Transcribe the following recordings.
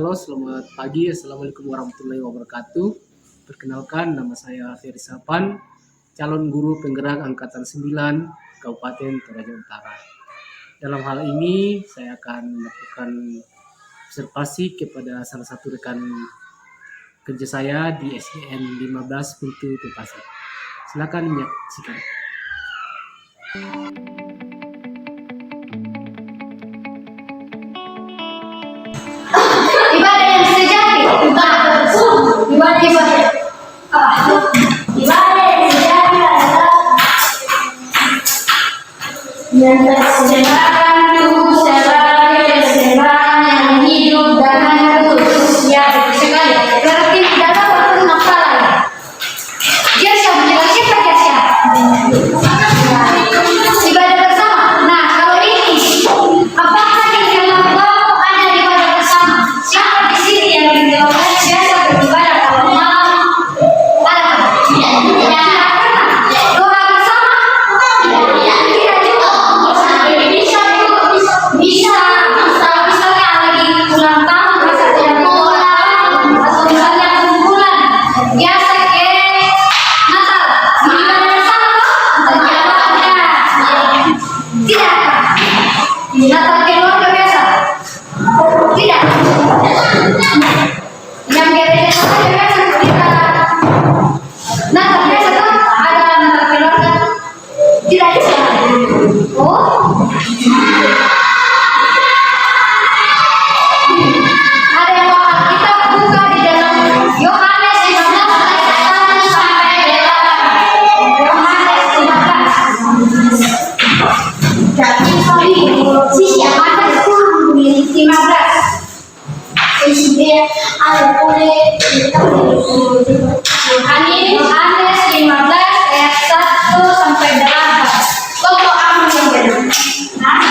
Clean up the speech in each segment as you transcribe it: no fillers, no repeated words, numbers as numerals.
Halo, selamat pagi. Assalamualaikum warahmatullahi wabarakatuh. Perkenalkan, nama saya Ferry Sapan, calon guru penggerak Angkatan 9 Kabupaten Toraja Utara. Dalam hal ini, saya akan melakukan observasi kepada salah satu rekan kerja saya di SDN 15 Pintu Tepasi. Silakan menyaksikan. Ibadah yang sejati, ibadah yang sejati adalah yang tersebarkan tubuh sebagai persembahan yang hidup dan kudus. Ya, sekali. Berarti tidak dapat penampalan. Dia siapa? Ibadah bersama. Nah, kalau ini, apakah di dalam kelompok ada ibadah bersama? Siapa di sini yang menjawab biasa beribadah kalau malam? Ada? Doa bersama? Tidak juga. Bisa. Kalau misalnya lagi ulang tahun, masa tidak doa, atau misalnya kumpulan, biasa ke Natal, ibadah bersama atau jawabnya? Tidak. Natal keluarga biasa? Tidak. Yang gereja saja biasa kita Natal biasa kan ada Natal keluarga? Tidak bisa. Oh? Ada yang mau kita buka di dalam Yohanes 15 ayat 1 sampai 8. Yohanes 15. Jadi sisi yang ada itu 15. Sisi ada boleh Yohanes 15 ayat 1 sampai 8. Pokok amun yang benar. Nah.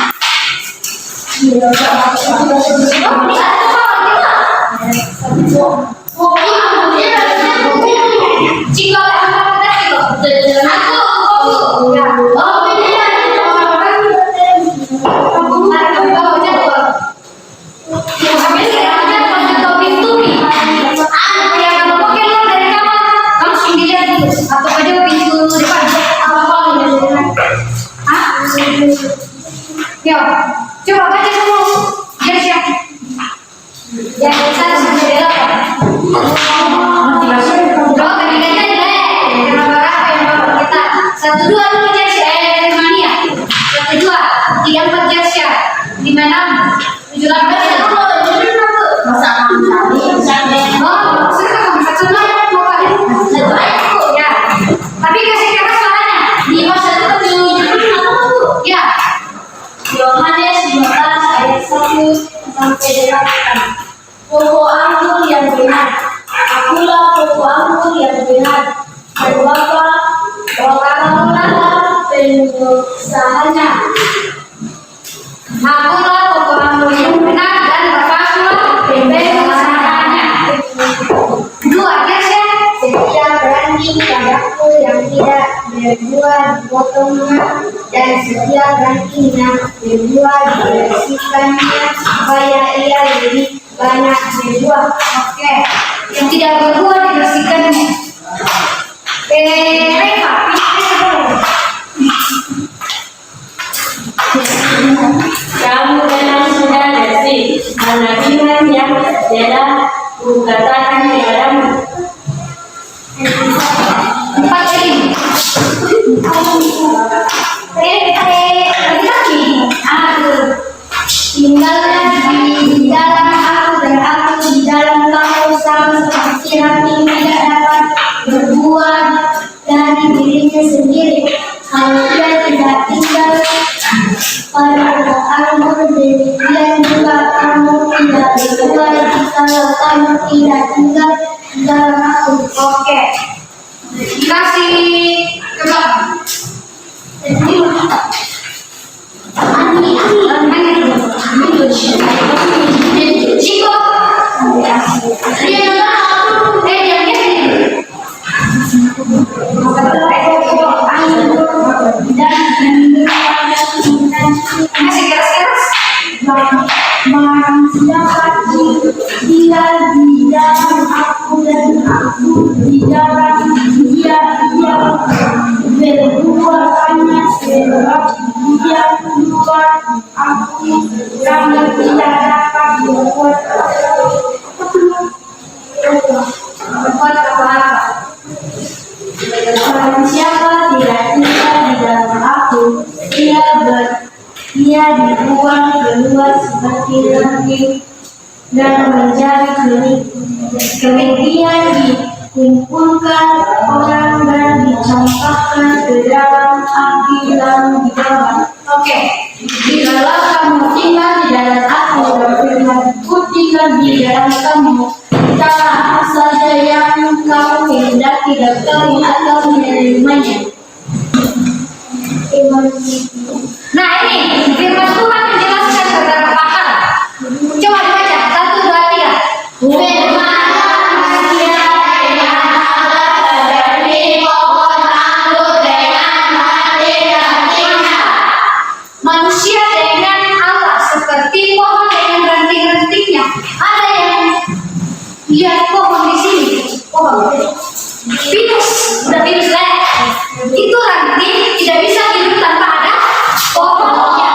Yo, coba baca dulu. Siap. Ya, kita sampai 8. Kalau ketiganya jelek, kenapa yang bapak kita? 1, 2 dulu Jersia, Mania. 1, 2, 3, 4 Jersia. 5, 6, 7, 8 ya. Masa ya. Tapi kasih keras suaranya. 5, 1, 7, ya. Yohanes 15 ayat 1 sampai 8. Pokok anggur yang benar, akulah pokok anggur yang benar, dan Bapa adalah pengusahanya. Akulah pokok anggur yang benar dan Bapa adalah pengusahanya. 2, Jersia. Setiap ranting padaku yang tidak berbuah dipotongnya, dan setiap ranting yang berbuah dibersihkannya supaya ia lebih banyak berbuah. Oke, yang tidak berbuah dibersihkannya. Kamu memang sudah bersih, karena iman yang telah kukatakan kepadamu. 4 lagi. Tinggallah di dalam aku dan aku di dalam kamu, sama seperti ranting tidak dapat berbuah dari dirinya sendiri kalau ia tidak tinggal pada anggur, demikian juga kamu tidak berbuah jikalau kamu tidak tinggal di dalam aku. Oke. Dikasih coba. Ciko. Masih keras-keras. Barang siapa di yang keluar aku kami tidak dapat berbuat apa-apa. Barang siapa tidak tinggal di dalam aku, ia dibuang keluar seperti ranting dan menjadi kering. Kemudian dikumpulkan orang dan dicampakkan ke dalam api yang dibakar. Oke, jikalau kamu tinggal di dalam aku dan firman-Ku tinggal di dalam kamu, mintalah apa saja yang kamu kehendaki dan kamu akan menerimanya. Nah ini firman Tuhan menjelaskan beberapa hal. Coba dibaca 1, 2, 3. Firman manusia dengan Allah seperti pohon dengan ranting-rantingnya. Ada yang lihat pohon di sini, pohon pinus, udah pinus lah. Itu ranting tidak bisa hidup tanpa ada pohonnya.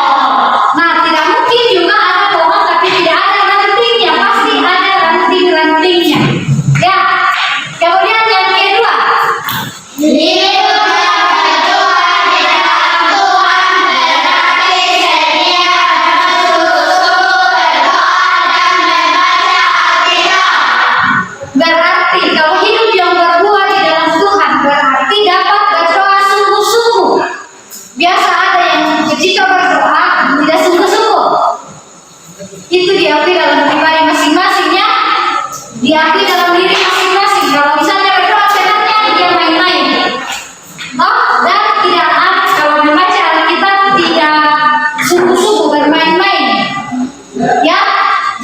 Nah, tidak mungkin juga ada pohon tapi tidak ada rantingnya, pasti ada ranting-rantingnya. Ya, kemudian yang kedua. Berarti kalau hidup yang berbuah di dalam Tuhan berarti dapat berdoa sungguh-sungguh. Biasa ada yang ketika berdoa tidak sungguh-sungguh. Itu diakui dalam pribadi masing-masingnya, diakui dalam diri masing-masing. Kalau misalnya berdoa senangnya dia main-main, dan tidak kalau membaca Alkitab tidak sungguh-sungguh bermain-main. Ya,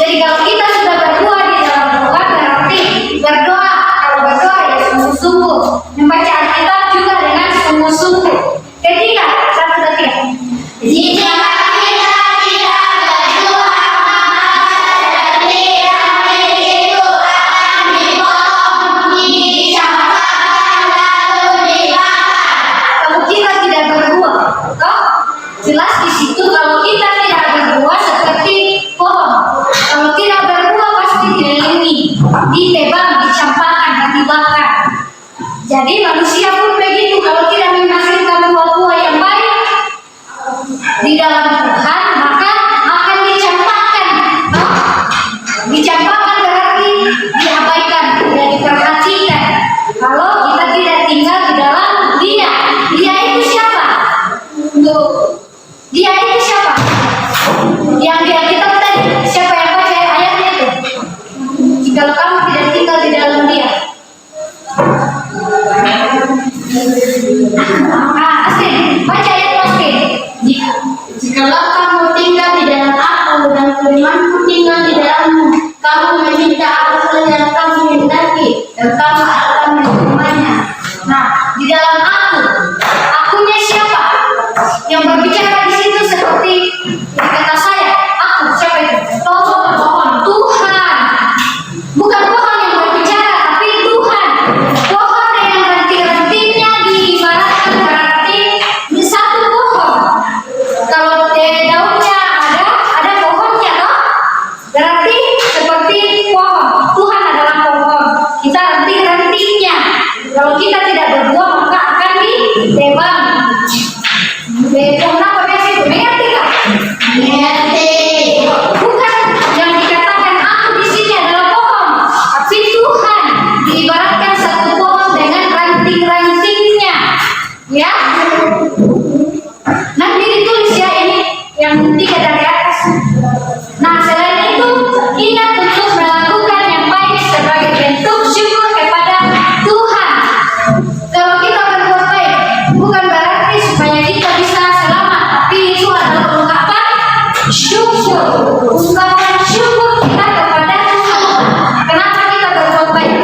jadi kalau kita sudah berbuah di dalam doa berarti berdoa, kalau berdoa ya sungguh-sungguh, membaca Alkitab juga dengan sungguh-sungguh. Ketiga, 1, 2, 3. Jika kita tidak berdoa, maka setiap itu akan dipotong, dicampakkan lalu dibakar. Kalau kita tidak berbuah, jelas di situ kalau kita tidak berbuah seperti pohon. Kalau tidak berbuah pasti diiringi, ditebang, dicampakkan dan dibakar. Jadi manusia pun begitu, kalau tidak menghasilkan buah-buah yang baik di dalam Tuhan, maka akan dicampakkan. Dicampakkan berarti diabaikan, tidak diperhatikan. Kalau kita tidak tinggal di dalam Dia. Dia itu siapa? Dia itu siapa? Yang di Alkitab tadi, siapa yang baca ayatnya itu? Jikalau kamu tidak tinggal di dalam Dia. Asli, baca ayat pasti. Jikalau kamu tinggal di dalam aku dan firman-Ku tinggal di dalammu, kamu meminta apa saja yang kamu hendaki dan kamu akan menerimanya. Nah, di dalam akunya siapa? Yang berbicara di situ seperti kata saya, aku siapa itu? Pohon Tuhan. Bukan pohon yang berbicara, tapi Tuhan. Pohon dengan ranting-rantingnya diibaratkan berarti di satu pohon. Kalau daunnya ada pohonnya, toh? Berarti seperti pohon. Tuhan adalah pohon. Kita ranting-rantingnya. Kalau kita tidak berbuah maka akan ditebang. Pohon apa biasa itu? Mengerti tak? Mengerti. Bukan yang dikatakan aku di sini adalah pohon, tapi Tuhan diibaratkan satu pohon dengan ranting-rantingnya. Ya. Nanti ditulis ya ini yang 3 dari atas. Nah, selain itu ingat untuk melakukan yang baik sebagai bentuk syukur kepada Tuhan. Kalau kita berbuat baik bukan berarti supaya kita bisa selamat, tapi itu adalah ungkapan syukur. Ungkapan syukur kita kepada Tuhan. Kenapa kita berbuat baik?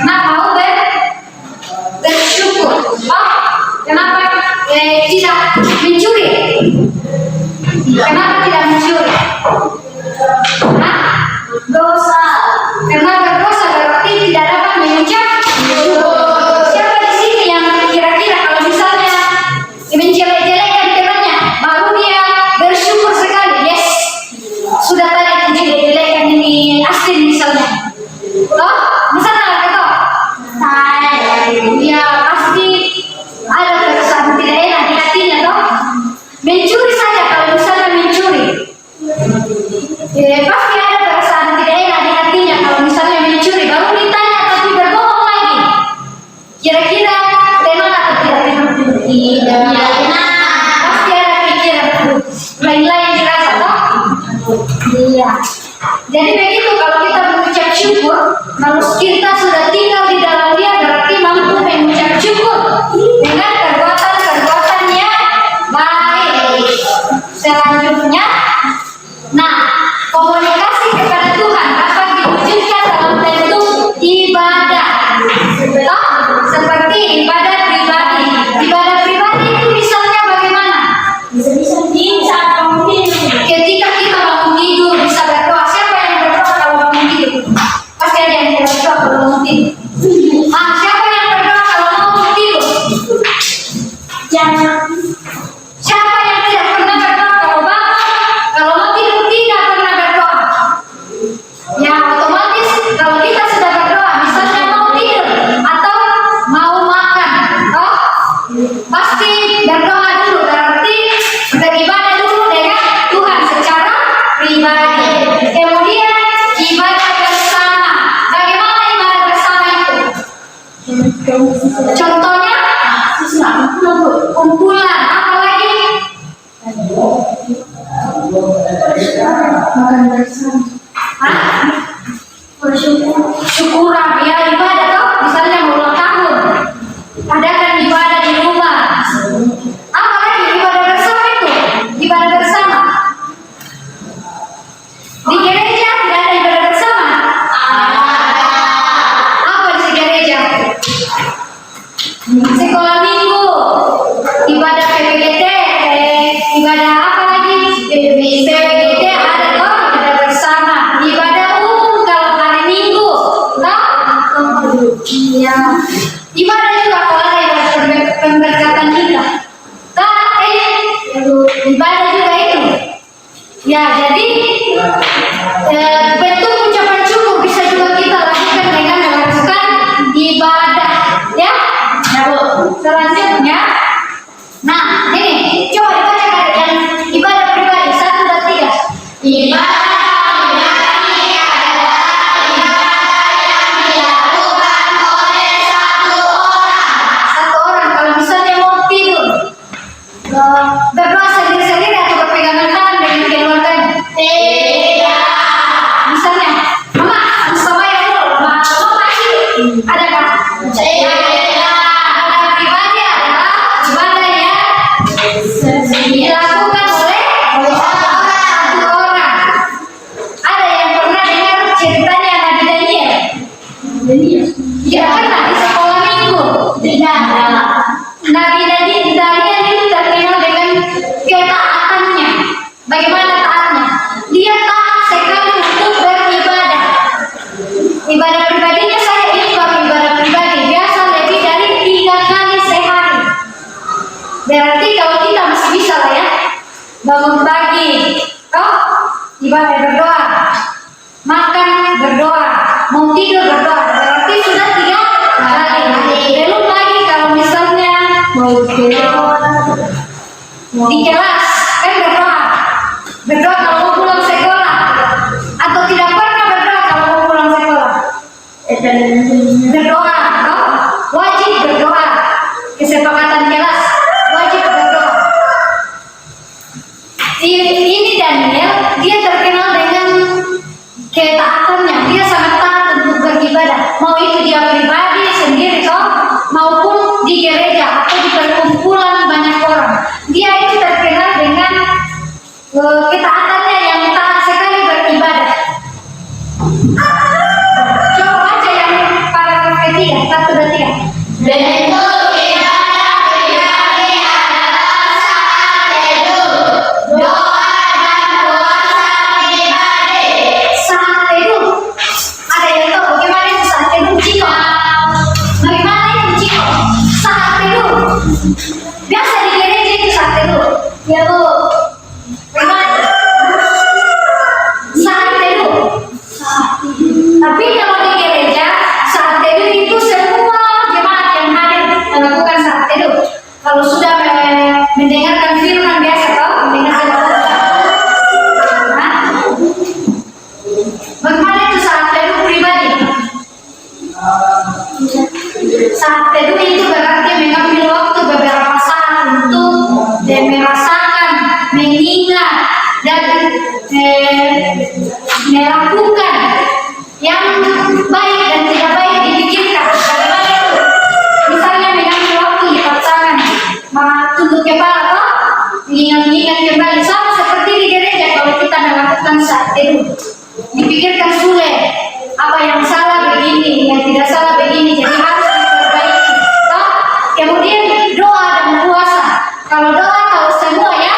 Karena mau bersyukur. Kenapa tidak mencuri? Kenapa tidak mencuri? Dosa. Karena berdosa berarti tidak dapat mengucap syukur. Siapa di sini yang kira-kira kalau misalnya menjelek-jelekan temannya, baru Jadi begitu, kalau kita mengucap syukur, kalau kita sudah tinggal di dalam Dia, berarti mampu mengucap syukur dengan perbuatan-perbuatan yang baik. Selanjutnya, nah, komunikasi kepada Tuhan dapat diwujudkan dalam bentuk ibadah. Betul? Seperti ibadah pribadi. Ibadah pribadi itu misalnya bagaimana? Bisa di saat kamu tidur. Ketika kita bangun tidur bisa berdoa. Siapa yang berdoa kalau bangun tidur? Pasti ada yang berdoa kalau bangun tidur. Siapa yang berdoa kalau bangun tidur? Jangan. Siapa yang tidak pernah berdoa kalau bangun? Kalau mau tidur tidak pernah berdoa. Ya otomatis kalau kita sudah berdoa, misalnya mau tidur atau mau makan, pasti berdoa dulu, berarti beribadah dulu dengan Tuhan secara pribadi. Kemudian ibadah bersama. Bagaimana ibadah bersama itu? Contohnya kumpulan, apalagi Makan bersama. syukuran, ya ibadah toh, misalnya mau ulang tahun, adakan ibadah di rumah. Apalagi ibadah bersama itu, ibadah bersama. Di gereja tidak ada ibadah bersama. Apa di gereja? Sekolah minggu, ibadah PPGT, ibadah apa lagi? PPGT ada toh, ibadah bersama. Ibadah umum kalau hari Minggu, toh? Iya. Ibadah juga kalau ada ibadah pemberkatan kita. Toh, ibadah juga itu. Ya, jadi bentuk ucapan syukur bisa juga kita lakukan dengan melakukan ibadah, ya. Selanjutnya, nah ini coba dibaca yang ibadah pribadi 1 dan 3. Ibadah pribadi adalah ibadah yang dilakukan oleh satu orang. Kalau misalnya mau tidur, berdoa sendiri-sendiri atau berpegangan tangan dengan keluarganya? Tidak. Misalnya, mama sama ya dulu, mama masih ada kan? Ibadah pribadi adalah ibadah yang dilakukan oleh satu orang. Ada yang pernah dengar ceritanya Nabi Daniel? Tidak pernah di sekolah minggu. Tidak. Nabi Daniel itu terkenal dengan ketaatannya. Bagaimana taatnya? Dia taat sekali untuk beribadah. Ibadah pribadinya saya ini baru ibadah pribadi. Biasa lebih dari 3 kali sehari. Berarti kalau kita masih bisa lah ya. Bangun pagi, ibadah berdoa. Makan berdoa. Mau tidur berdoa. Berarti sudah 3 kali. Belum lagi kalau misalnya di kelas kan berdoa. Berdoa kalau mau pulang sekolah. Atau tidak pernah berdoa kalau mau pulang sekolah. Berdoa, wajib berdoa. Kesepakatan kelas wajib berdoa. Ini Daniel, dia terkenal dengan ketaatannya. Dia sangat taat untuk beribadah. Mau itu dia pribadi sendiri maupun di gereja atau di perkumpulan banyak orang. Dia itu terkenal dengan ketaatannya yang taat sekali beribadah. Coba baca yang paragraf ketiga, 1 dan 3. Bentuk ibadah pribadi adalah saat teduh, doa dan puasa pribadi. Saat teduh, ada yang tahu bagaimana itu saat teduh? Ciko, bagaimana itu Ciko? Saat teduh, biasa di gereja itu saat teduh. Ya Bu, bagaimana? Saat teduh. Tapi kalau di gereja saat teduh itu semua jemaat yang hadir melakukan saat teduh. Kalau sudah mendengarkan firman biasa mendengarkan bagaimana itu saat teduh pribadi? Saat teduh itu berarti mengambil waktu beberapa saat untuk merasakan, mengingat dan melakukan yang baik dan tidak baik dipikirkan. Bagaimana itu? Misalnya mengambil waktu di pasangan, tunduk kepala, toh, mengingat-ingat kembali, sama seperti di gereja kalau kita melakukan saat teduh. Dipikirkan sulit, apa yang salah begini, yang tidak salah begini, jadi harus diperbaiki. Toh, kemudian doa dan puasa. Kalau doa tahu semua ya,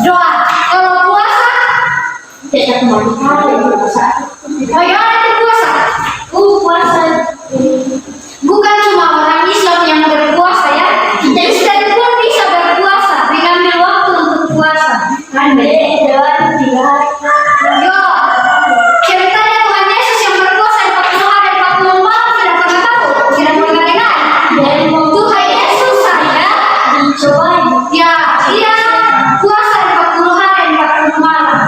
doa. Kalau puasa, Tidak kembali puasa. bagaimana itu puasa? Puasa. Bukan cuma orang Islam yang berpuasa ya, Kristen pun bisa berpuasa, mengambil waktu untuk puasa. Ande dalam 3 hari. Yo, ceritanya Tuhan Yesus yang berpuasa 40 hari 40 malam tidak pernah takut, tidak pernah dengar. Dan Tuhan Yesus saya, dicoba ya dia puasa 40 hari 40 malam.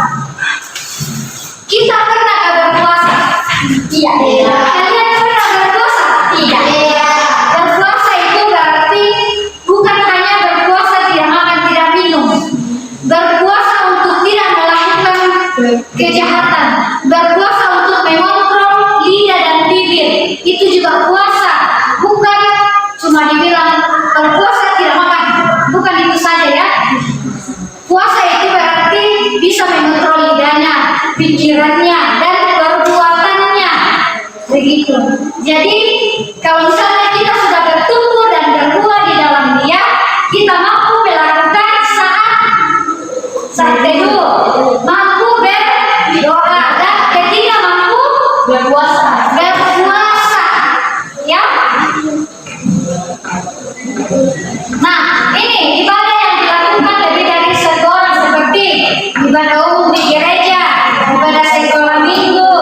Kita pernah gak berpuasa? tidak. Kalian pernah berpuasa? Tidak. Berpuasa itu berarti bukan hanya berpuasa tidak makan tidak minum. Berpuasa untuk tidak melakukan kejahatan. Berpuasa untuk mengontrol lidah dan bibir. Itu juga puasa. Bukan cuma dibilang berpuasa tidak makan. Bukan itu saja ya. Puasa itu berarti bisa mengontrol lidahnya, pikirannya, dan perbuatannya. Begitu. Jadi kalau misalnya kita sudah bertumbuh dan berbuah di dalam Dia, kita mampu melakukan saat teduh, mampu berdoa, dan ketiga mampu Berpuasa. berpuasa. Ya. Nah, ini ibadah yang dilakukan lebih dari sekolah seperti ibadah umum di gereja, ibadah sekolah minggu,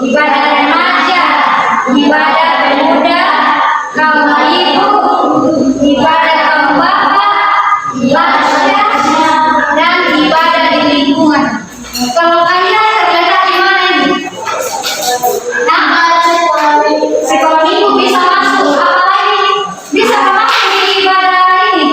ibadah remaja, ibadah pemuda, kaum ibu, ibadah kaum bapak, ibadah dan ibadah di lingkungan. Kalau kalian terletak di mana ini? Nah, sekolah minggu bisa masuk, apalagi bisa masuk di ibadah ini.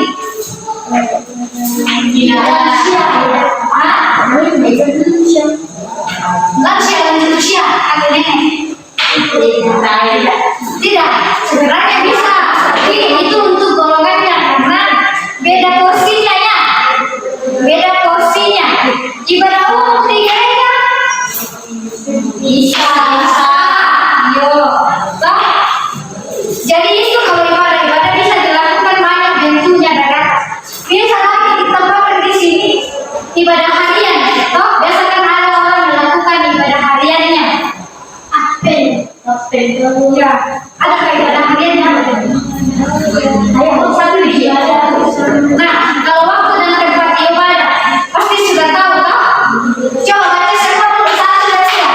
Lansia dan manusia, ada nenek. Tidak, sebenarnya bisa. Tapi itu untuk golongannya karena beda porsinya ya. Beda porsinya. Ibadah umum di gereja bisa. Yo, toh. Jadi itu kalau ibadah bisa dilakukan banyak bentuknya dan atas. Bisa lagi ditambahkan di sini ibadah harian. Toh biasa kan ada orang melakukan ibadah hariannya. Ya, ada ibadah hariannya. Ayo satu di Nah, kalau waktu dan tempat ibadah pasti sudah tahu toh. Coba baca semua dulu satu dan siap.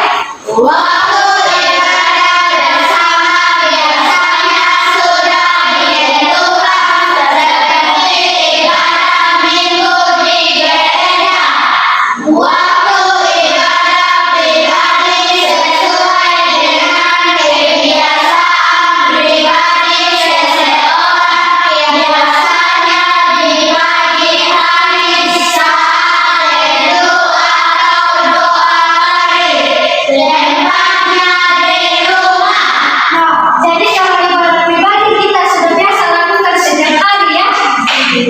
Waktu ibadah bersama biasanya sudah ditentukan seperti ibadah minggu di gereja. Waktu ibadah pribadi sesuai dengan kebiasaan pribadi seseorang yang biasanya di pagi hari saat teduh atau doa pagi, tempatnya di rumah. Nah, jadi kalau ibadah pribadi kita sudah biasa lakukan setiap hari ya,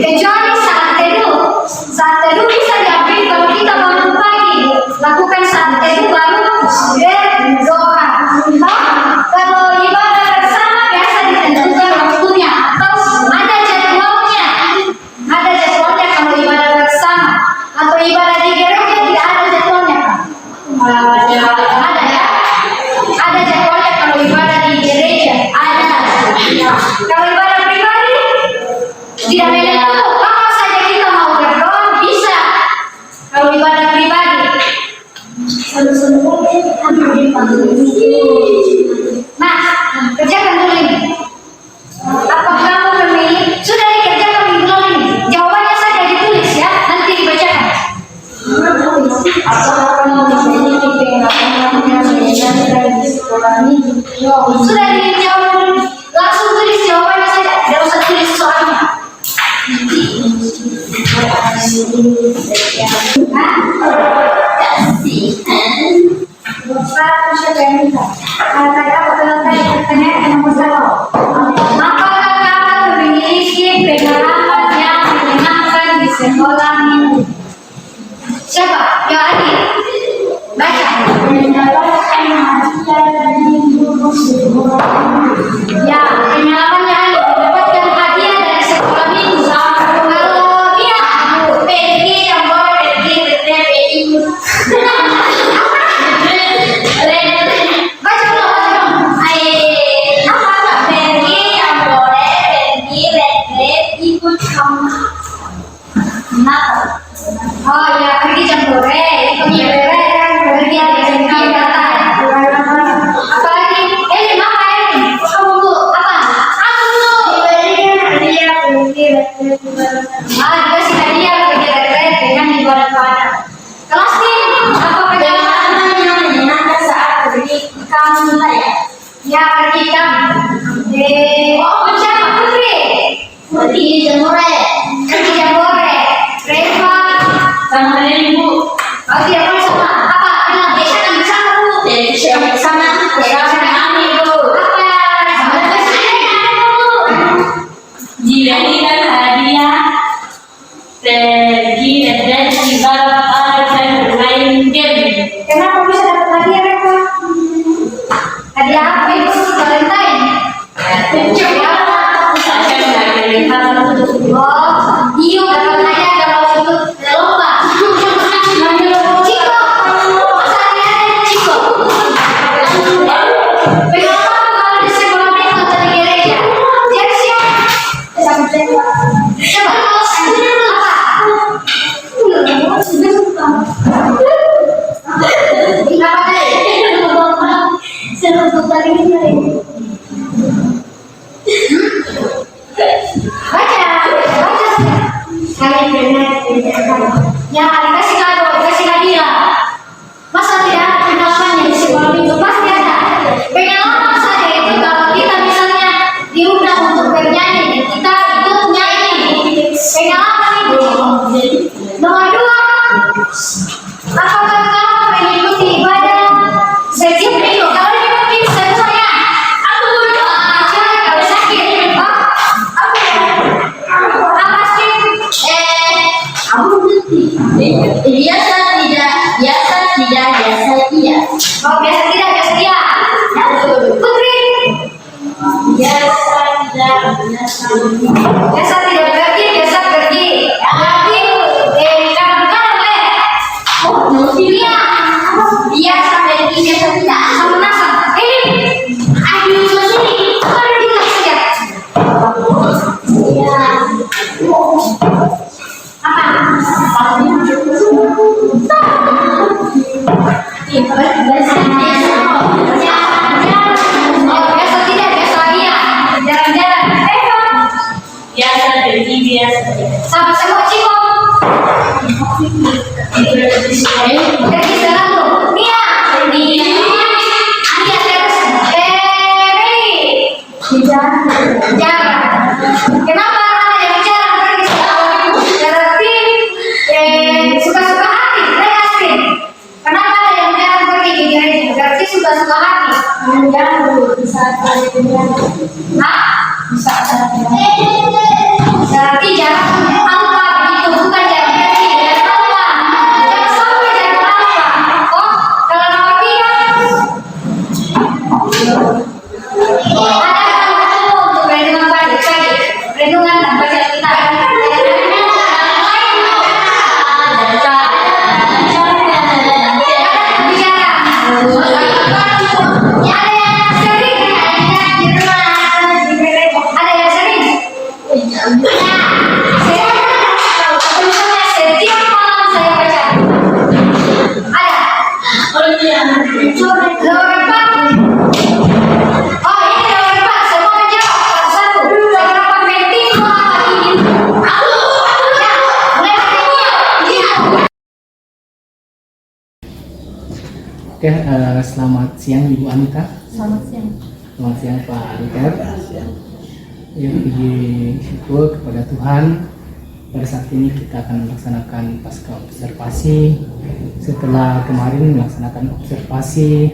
kecuali saat teduh. Saat teduh bisa diambil kalau kita bangun pagi, lakukan saat teduh baru berdoa. Kalau ibadah bersama biasa ditentukan waktunya atau ada jadwalnya. Ada jadwalnya kalau ibadah bersama atau ibadah di gereja tidak ada jadwalnya Pak. Ada ya. Ada jadwalnya kalau ibadah di gereja ada. Kalau ibadah pribadi tidak menentu, kapan saja kita mau berdoa bisa. Kalau ibadah pribadi. Nah, kerjakan dulu ini. Apa kamu memilih? Sudah dikerjakan minggu lalu ini. Jawabannya saja ditulis ya, nanti dibacakan. Apakah kamu memiliki pengalaman yang menyenangkan di sekolah minggu? Sudah dijawab dulu. Langsung tulis jawabannya saja, tidak usah tulis soalnya. Terima kasih. Satu siapa yang minta? Kata pertanyaan yang nomor satu. Apakah kamu memiliki pengalaman yang menyenangkan di sekolah minggu? Siapa? Ya adik. Baca. Mendapatkan hadiah dari guru sekolah. Ya, pengalamannya adik mendapatkan hadiah dari sekolah minggu. Kalau dia pergi yang boleh pergi ikut. Baca dong. Apa pergi yang boleh pergi ikut kamu? Kenapa? Oh ya pergi jam sore, ikut pergi ada jam data. Apalagi, apa ini? Kamu bu, apa? Aku bu. Dia pergi. Dikasih hadiah pergi dengan ibadah. Kelas ini apa pengalaman yang menyenangkan saat pergi kamu ya? Ya pergi kamu. Siapa Putri? Pergi Jamore. Reva sama ibu. Oh dia pun sama apa? Desa kan bersama bu. Desa bersama. Kami bu. Apa? Sama bu. Diberikan hadiah pergi dan ibarat dan bermain game. Kenapa bisa dapat hadiah Reva? Hadiah apa itu? Valentine. Oh, Dio dapat hadiah kalau ikut lomba. Ciko, masa hadiahnya Ciko? Kenapa kalau di sekolah minggu atau di gereja? Jadi siapa? Siapa? Apa tadi? Seru tadi ini. Baca. Kalian benar. Ya, dikasih kado, dikasih hadiah. Masa tidak ada pengalamannya di sekolah minggu? Pasti ada. Pengalaman saja itu kalau kita misalnya diundang untuk bernyanyi dan kita ikut nyanyi. Pengalaman itu. Nomor 2. Apakah kamu mengikuti ibadah setiap minggu? Kalau minggu ini saya. Aku kalau sakit. Apa sih? Aku Biasa tidak, biasa iya. Oh, biasa tidak, biasa iya. Putri. Biasa tidak, biasa iya. Biasa tidak pergi, biasa pergi. Berarti, kadang-kadang dia biasa pergi, biasa tidak. Sama nasa. Aduh, sini. Kalau dia saja. Ya. Biasa tidak, biasa iya. Jalan-jalan. Biasa pergi, biasa iya. Sama semua Ciko. Pergi selalu. Iya. Iya terus. Jarang. Kenapa ada yang jarang pergi selalu? Berarti suka-suka hati. Reaksi. Kenapa ada yang jarang pergi ke gereja? Berarti suka-suka hati. Jangan dulu bisa kalian. Bisa berarti jarang angka begitu, bukan jarang pergi, jarang angka. Jangan sampai jarang angka. Oh, kalau nomor 3 ada untuk perlindungan pagi, perlindungan dan baca kita. Oke, selamat siang Ibu Anita. Selamat siang. Selamat siang Pak Riter. Ya, puji syukur kepada Tuhan pada saat ini kita akan melaksanakan pasca observasi. Setelah kemarin melaksanakan observasi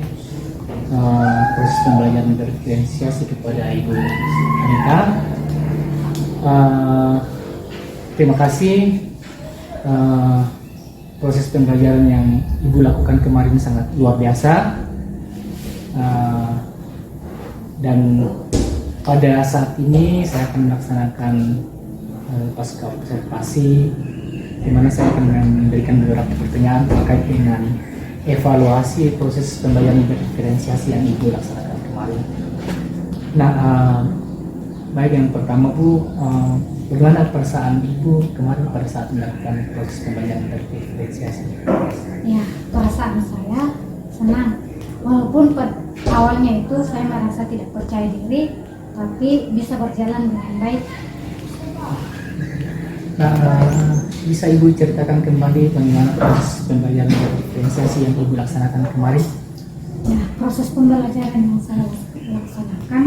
proses pembelajaran berdiferensiasi kepada Ibu Anita. Terima kasih. Proses pembelajaran yang Ibu lakukan kemarin sangat luar biasa. Dan pada saat ini saya akan melaksanakan pasca observasi, di mana saya akan memberikan beberapa pertanyaan terkait dengan evaluasi proses pembelajaran diferensiasi yang Ibu laksanakan kemarin. Nah, baik, yang pertama Bu, bagaimana perasaan Ibu kemarin pada saat melakukan proses pembelajaran diferensiasi? Ya, perasaan saya senang. Walaupun awalnya itu saya merasa tidak percaya diri, tapi bisa berjalan dengan baik. Nah, bisa Ibu ceritakan kembali bagaimana proses pembelajaran diferensiasi yang Ibu laksanakan kemarin? Ya, proses pembelajaran yang saya laksanakan,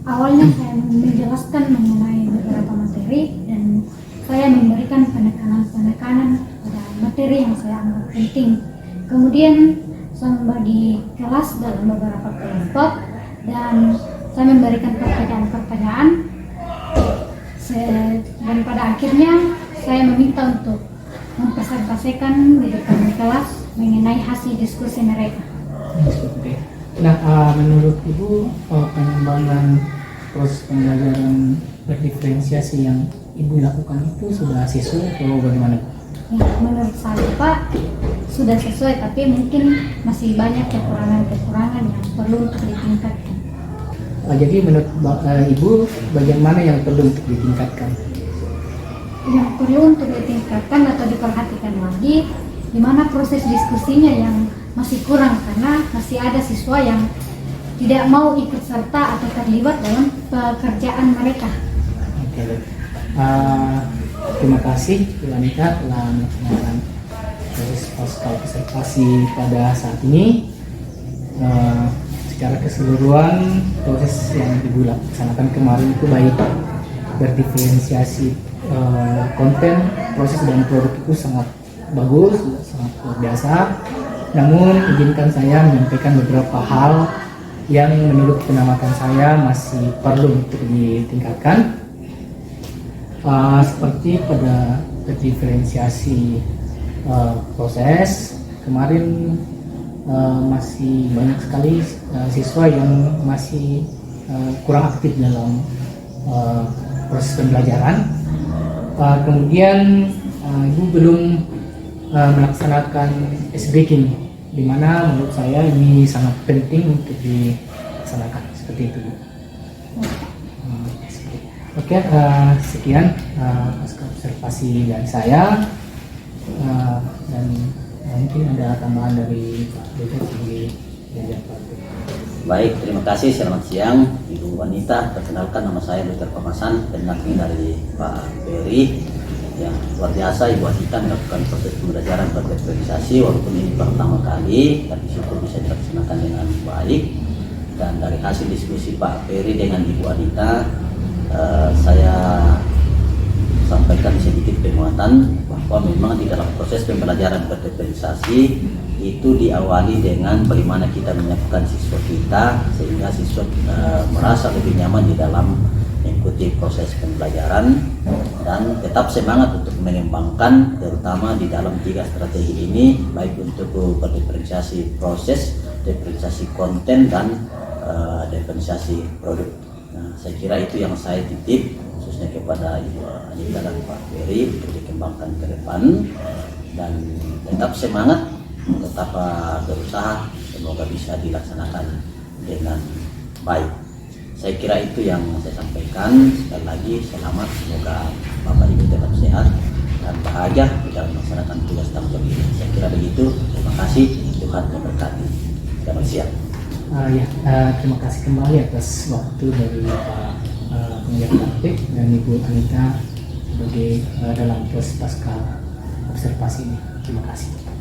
awalnya saya menjelaskan mengenai beberapa materi dan saya memberikan penekanan-penekanan pada materi yang saya anggap penting. Kemudian saya membagi kelas dalam beberapa kelompok dan saya memberikan pertanyaan-pertanyaan. Dan pada akhirnya saya meminta untuk mempresentasikan di depan kelas mengenai hasil diskusi mereka. Nah, menurut Ibu, pengembangan proses pembelajaran berdiferensiasi yang Ibu lakukan itu sudah sesuai atau bagaimana? Ya, menurut saya Pak, sudah sesuai, tapi mungkin masih banyak kekurangan-kekurangan yang perlu untuk ditingkatkan. Jadi menurut Ibu, bagian mana yang perlu untuk ditingkatkan? Yang perlu untuk ditingkatkan atau diperhatikan lagi, di mana proses diskusinya yang masih kurang karena masih ada siswa yang tidak mau ikut serta atau terlibat dalam pekerjaan mereka. Oke. Terima kasih Bu Anita telah melaksanakan proses pasca observasi pada saat ini. Secara keseluruhan proses yang Ibu laksanakan kemarin itu baik berdiferensiasi konten, proses dan produk itu sangat bagus, sangat luar biasa. Namun izinkan saya menyampaikan beberapa hal yang menurut pengamatan saya masih perlu untuk ditingkatkan. Seperti pada berdiferensiasi proses kemarin masih banyak sekali siswa yang masih kurang aktif dalam proses pembelajaran. Kemudian Ibu belum melaksanakan ice breaking, di mana menurut saya ini sangat penting untuk dilaksanakan seperti itu. Oke, sekian pasca observasi dari saya, dan mungkin ada tambahan dari Pak Dede sebagai pengajar praktik. Baik, terima kasih. Selamat siang Ibu Wanita. Perkenalkan, nama saya Dr. Pamasan, pendamping dari Pak Peri. Yang luar biasa Ibu Wanita melakukan proses pembelajaran berdiferensiasi, walaupun ini pertama kali, tapi syukur bisa dilaksanakan dengan baik. Dan dari hasil diskusi Pak Peri dengan Ibu Wanita, saya sampaikan sedikit penguatan bahwa memang di dalam proses pembelajaran berdiferensiasi itu diawali dengan bagaimana kita menyiapkan siswa kita sehingga siswa merasa lebih nyaman di dalam mengikuti proses pembelajaran dan tetap semangat untuk mengembangkan, terutama di dalam 3 strategi ini, baik untuk berdiferensiasi proses, diferensiasi konten, dan diferensiasi produk. Nah, saya kira itu yang saya titip khususnya kepada Ibu Anita dan Pak Ferry untuk dikembangkan ke depan dan tetap semangat, tetap berusaha, semoga bisa dilaksanakan dengan baik. Saya kira itu yang saya sampaikan. Sekali lagi selamat, semoga Bapak Ibu tetap sehat dan bahagia di dalam melaksanakan tugas tanggung jawab ini. Saya kira begitu. Terima kasih, Tuhan memberkati. Selamat siang. Terima kasih kembali atas waktu dari Pak pengajar praktik dan Ibu Anita sebagai dalam proses pasca observasi ini. Terima kasih.